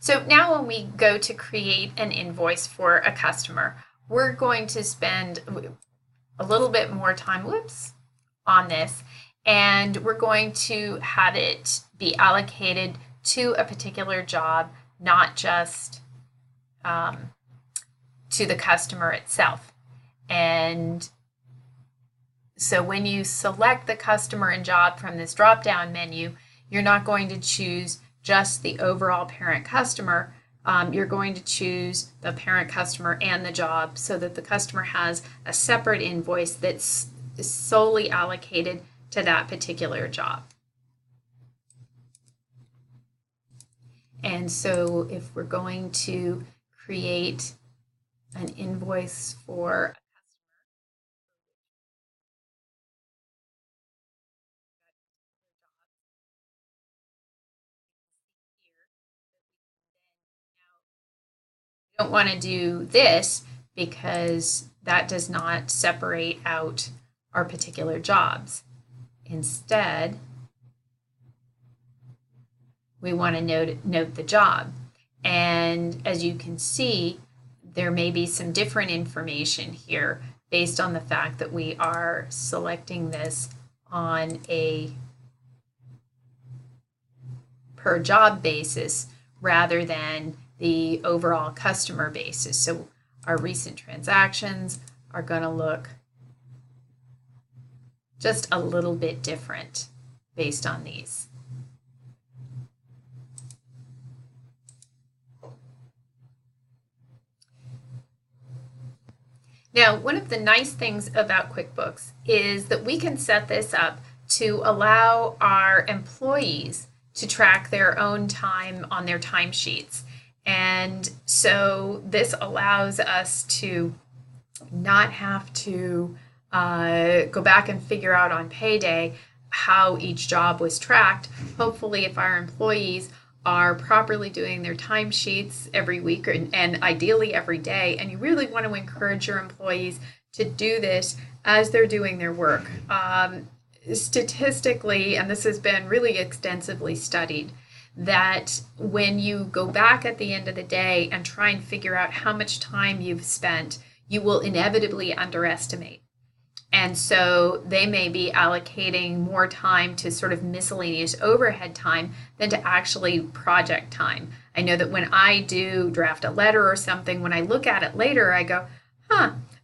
So now when we go to create an invoice for a customer, we're going to spend a little bit more time, on this, and we're going to have it be allocated to a particular job, not just to the customer itself. And so when you select the customer and job from this drop-down menu, you're not going to choose just the overall parent customer. You're going to choose the parent customer and the job so that the customer has a separate invoice that's solely allocated to that particular job. And so if we're going to create an invoice for don't want to do this because that does not separate out our particular jobs. Instead, we want to note the job. And as you can see, there may be some different information here based on the fact that we are selecting this on a per job basis rather than the overall customer basis. So our recent transactions are going to look just a little bit different based on these. Now, one of the nice things about QuickBooks is that we can set this up to allow our employees to track their own time on their timesheets. And so this allows us to not have to go back and figure out on payday how each job was tracked. Hopefully, if our employees are properly doing their timesheets every week and ideally every day, and you really want to encourage your employees to do this as they're doing their work. Statistically, and this has been really extensively studied, that when you go back at the end of the day and try and figure out how much time you've spent, you will inevitably underestimate. And so they may be allocating more time to sort of miscellaneous overhead time than to actually project time. I know that when I do draft a letter or something, when I look at it later, I go,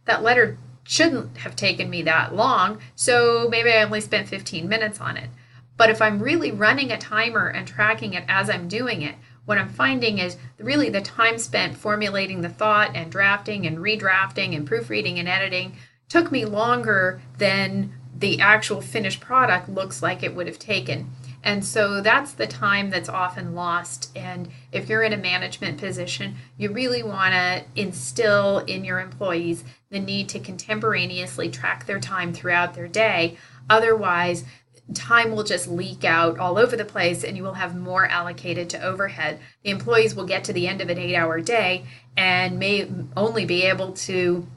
that letter shouldn't have taken me that long, so maybe I only spent 15 minutes on it. But if I'm really running a timer and tracking it as I'm doing it, what I'm finding is really the time spent formulating the thought and drafting and redrafting and proofreading and editing took me longer than the actual finished product looks like it would have taken. And so that's the time that's often lost. And if you're in a management position, you really want to instill in your employees the need to contemporaneously track their time throughout their day. Otherwise, time will just leak out all over the place and you will have more allocated to overhead. The employees will get to the end of an 8-hour day and may only be able to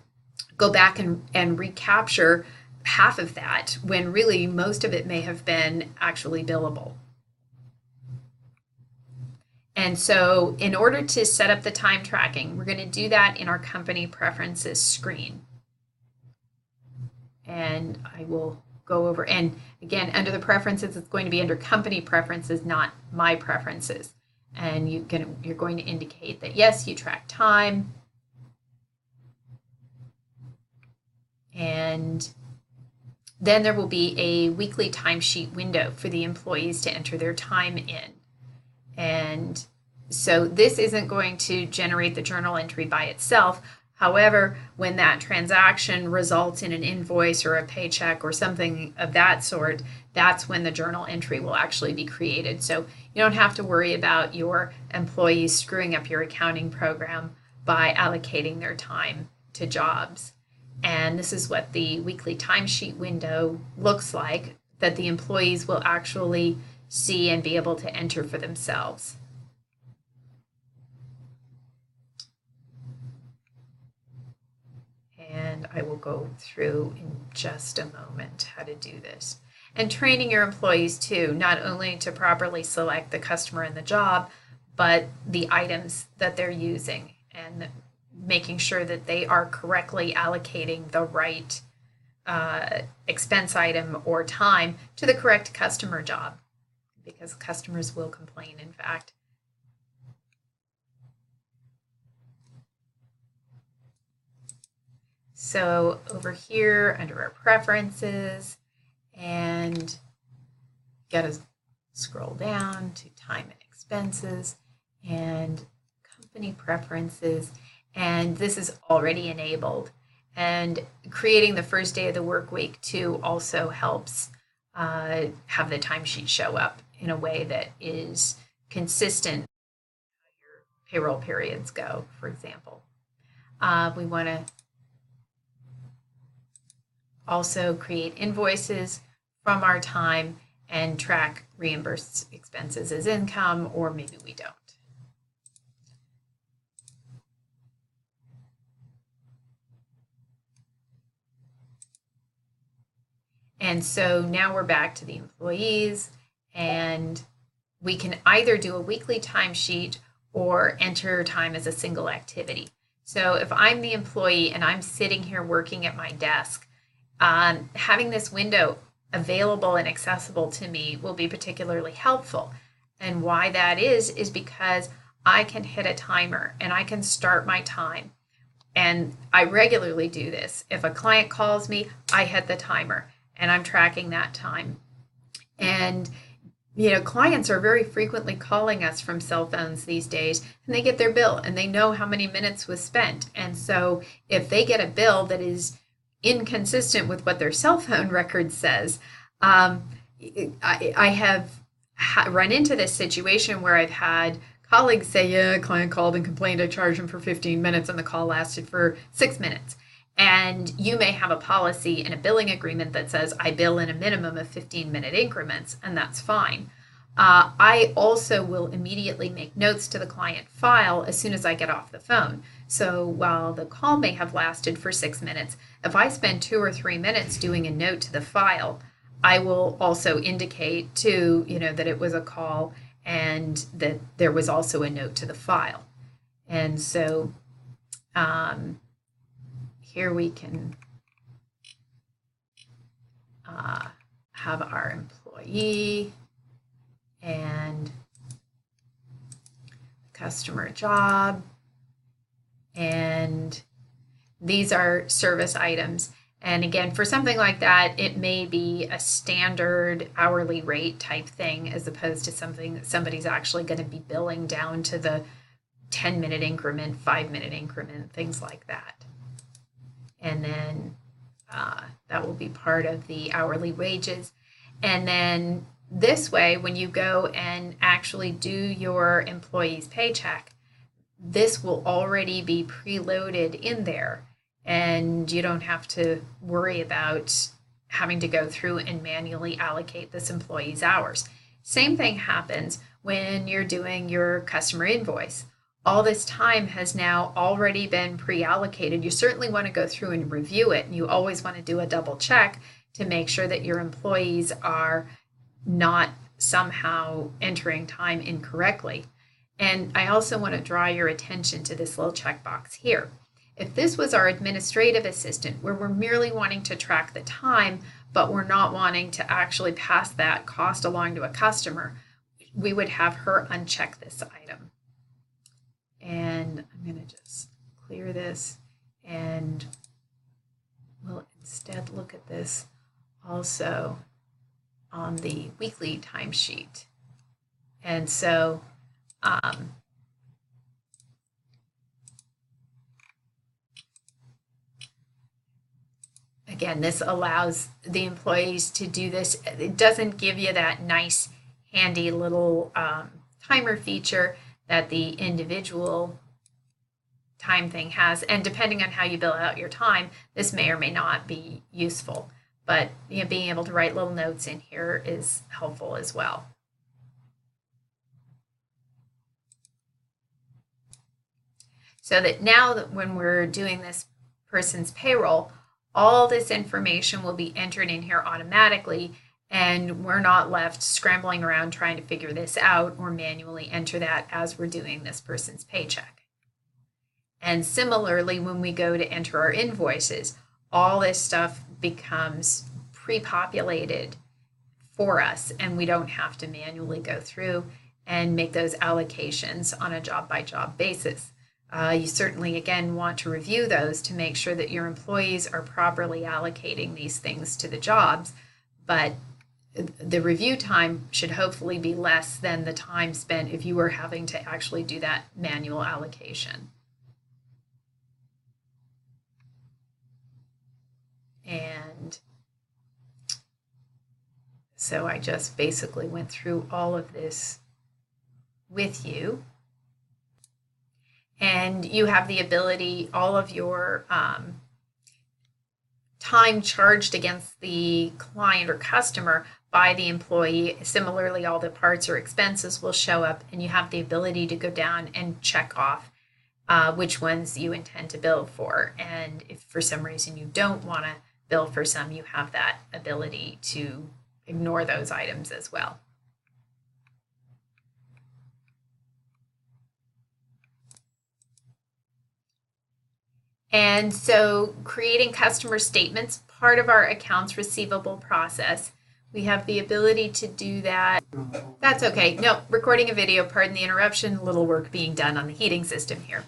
go back and recapture half of that when really most of it may have been actually billable. And so in order to set up the time tracking, we're going to do that in our company preferences screen. And I will go over, and again, under the preferences, it's going to be under company preferences, not my preferences. And you're going to indicate that yes, you track time. And then there will be a weekly timesheet window for the employees to enter their time in. And so this isn't going to generate the journal entry by itself. However, when that transaction results in an invoice or a paycheck or something of that sort, that's when the journal entry will actually be created. So you don't have to worry about your employees screwing up your accounting program by allocating their time to jobs. And this is what the weekly timesheet window looks like, that the employees will actually see and be able to enter for themselves. And I will go through in just a moment how to do this. And training your employees too, not only to properly select the customer and the job, but the items that they're using, and making sure that they are correctly allocating the right expense item or time to the correct customer job, because customers will complain, in fact. So over here under our preferences, and got to scroll down to time and expenses and company preferences, and this is already enabled. And creating the first day of the work week too also helps have the timesheet show up in a way that is consistent with how your payroll periods go, for example. We want to also create invoices from our time and track reimbursed expenses as income, or maybe we don't. And so now we're back to the employees, and we can either do a weekly timesheet or enter time as a single activity. So if I'm the employee and I'm sitting here working at my desk, having this window available and accessible to me will be particularly helpful. And why that is because I can hit a timer and I can start my time. And I regularly do this. If a client calls me, I hit the timer and I'm tracking that time. And clients are very frequently calling us from cell phones these days, and they get their bill and they know how many minutes was spent. And so if they get a bill that is inconsistent with what their cell phone record says, I have run into this situation where I've had colleagues say, yeah, a client called and complained I charged him for 15 minutes and the call lasted for 6 minutes. And you may have a policy and a billing agreement that says I bill in a minimum of 15-minute increments, and that's fine. I also will immediately make notes to the client file as soon as I get off the phone. So while the call may have lasted for 6 minutes, if I spend 2 or 3 minutes doing a note to the file, I will also indicate to that it was a call and that there was also a note to the file. And so here we can have our employee and customer job, and these are service items. And again, for something like that, it may be a standard hourly rate type thing as opposed to something that somebody's actually going to be billing down to the 10-minute increment, 5-minute increment, things like that. And then that will be part of the hourly wages. And then this way, when you go and actually do your employee's paycheck, this will already be preloaded in there, and you don't have to worry about having to go through and manually allocate this employee's hours. Same thing happens when you're doing your customer invoice. All this time has now already been pre-allocated. You certainly want to go through and review it, and you always want to do a double check to make sure that your employees are not somehow entering time incorrectly. And I also want to draw your attention to this little checkbox here. If this was our administrative assistant, where we're merely wanting to track the time, but we're not wanting to actually pass that cost along to a customer, we would have her uncheck this item. And I'm going to just clear this, and we'll instead look at this also on the weekly timesheet. And so again, this allows the employees to do this. It doesn't give you that nice handy little timer feature that the individual time thing has, and depending on how you bill out your time, this may or may not be useful. But being able to write little notes in here is helpful as well. So that now that when we're doing this person's payroll, all this information will be entered in here automatically, And we're not left scrambling around trying to figure this out or manually enter that as we're doing this person's paycheck. And similarly, when we go to enter our invoices, all this stuff becomes pre-populated for us, and we don't have to manually go through and make those allocations on a job-by-job basis. You certainly, again, want to review those to make sure that your employees are properly allocating these things to the jobs, but the review time should hopefully be less than the time spent if you were having to actually do that manual allocation. And so I just basically went through all of this with you. And you have the ability, all of your time charged against the client or customer by the employee. Similarly, all the parts or expenses will show up, and you have the ability to go down and check off which ones you intend to bill for. And if for some reason you don't want to bill for some, you have that ability to ignore those items as well. And so creating customer statements, part of our accounts receivable process. We have the ability to do that. That's okay. No, recording a video, pardon the interruption, little work being done on the heating system here.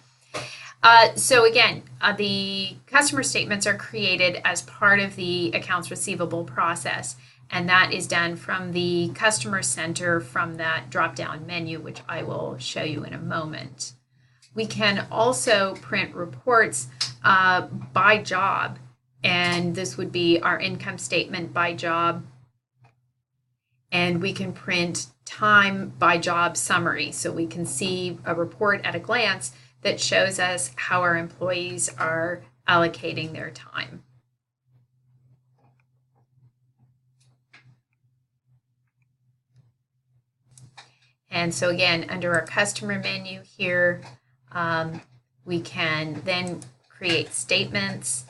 So again, the customer statements are created as part of the accounts receivable process, and that is done from the customer center from that drop-down menu, which I will show you in a moment. We can also print reports by job, and this would be our income statement by job, and we can print time by job summary, so we can see a report at a glance that shows us how our employees are allocating their time. And so again, under our customer menu here, we can then create statements,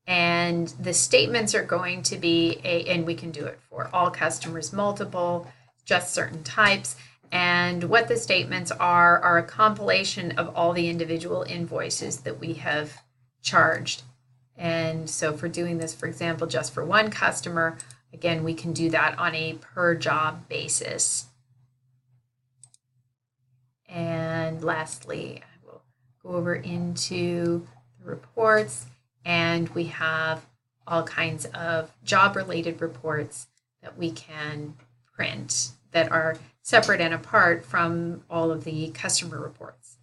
and the statements are going to be and we can do it for all customers, multiple, just certain types. And what the statements are a compilation of all the individual invoices that we have charged. And so for doing this, for example, just for one customer, again, we can do that on a per job basis. And lastly, I will go over into the reports, and we have all kinds of job-related reports that we can print that are separate and apart from all of the customer reports.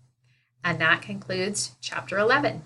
And that concludes Chapter 11.